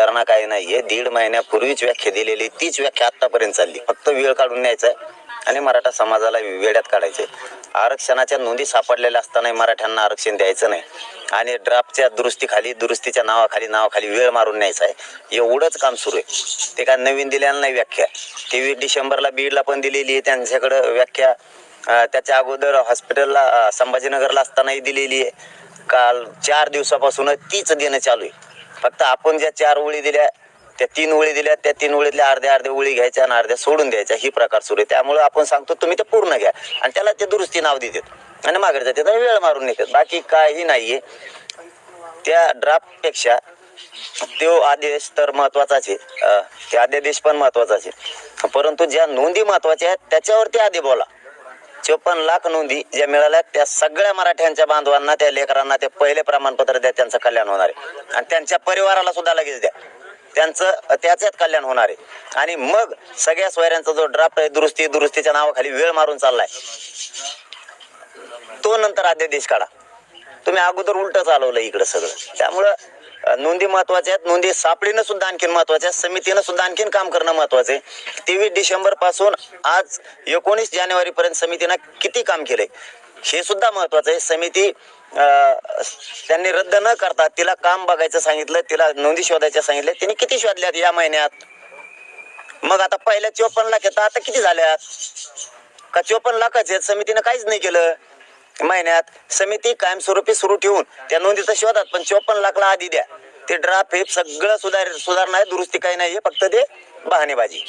सुधारणा काही नाहीये. 1.5 महिन्यापूर्वीच व्याख्या दिलेली, तीच व्याख्या आतापर्यंत चालली. फक्त वेळ काढून न्यायचा आणि मराठा समाजाला वेड्यात काढायचे. आरक्षणाच्या नोंदी सापडलेल्या असताना मराठ्यांना आरक्षण द्यायचं नाही आणि ड्राफ्टच्या दुरुस्तीच्या नावाखाली वेळ मारून न्यायचा आहे. एवढंच काम सुरू आहे. ते काय नवीन दिलेलं नाही व्याख्या. 23 डिसेंबरला बीडला पण दिलेली आहे त्यांच्याकडं व्याख्या. त्याच्या अगोदर हॉस्पिटलला संभाजीनगरला असतानाही दिलेली आहे. काल 4 दिवसापासून तीच देणं चालू आहे. फक्त आपण ज्या 4 ओळी दिल्या, त्या 3 ओळी दिल्या, त्या 3 ओळीतल्या अर्ध्या ओळी घ्यायच्या आणि अर्ध्या सोडून द्यायच्या, ही प्रकार सुरू आहे. त्यामुळे आपण सांगतो तुम्ही ते पूर्ण घ्या आणि त्याला ते दुरुस्ती नाव देतात आणि मागे जातात आणि वेळ मारून नेतात. बाकी काही नाहीये. त्या ड्राफ्टपेक्षा तो आदेश तर महत्वाचाच आहे, ते अध्यादेश पण महत्वाचाच आहे, परंतु ज्या नोंदी महत्वाच्या आहेत त्याच्यावरती आधी बोला. 54 लाख नोंदी ज्या मिळाल्या त्या सगळ्या मराठ्यांच्या बांधवांना, त्या लेकरांना ते पहिले प्रमाणपत्र द्या, त्यांचं कल्याण होणार आहे आणि त्यांच्या परिवाराला सुद्धा लगेच द्या, त्यांचं त्याच्यात कल्याण होणार आहे. आणि मग सगळ्या सोयऱ्यांचा जो ड्राफ्ट आहे दुरुस्तीच्या नावाखाली वेळ मारून चाललाय, तो नंतर अध्यादेश काढा. तुम्ही अगोदर उलट चालवलं इकडं सगळं. त्यामुळं नोंदी महत्वाच्या आहेत. नोंदी सापडीनं सुद्धा आणखीन महत्वाच्या आहेत. समितीनं सुद्धा आणखीन काम करणं महत्वाचं आहे. 23 डिसेंबर पासून आज 19 जानेवारी पर्यंत समितीनं किती काम केलंय हे सुद्धा महत्वाचं आहे. समिती त्यांनी रद्द न करता तिला काम बघायचं सांगितलं, तिला नोंदी शोधायच्या सांगितल्या, तिने किती शोधल्यात या महिन्यात? मग आता पहिल्या 54 लाख येतात, आता किती झाल्यात? का 54 लाखच आहेत? समितीनं काहीच नाही केलं महिन्यात. समिती कायमस्वरूपी सुरू ठेवून त्या नोंदी तर शोधात, पण 54 लाखला आधी द्या. ते ड्राफ्ट हे सगळं सुधारणा आहे, दुरुस्ती काही नाहीये, फक्त ते बहाणेबाजी.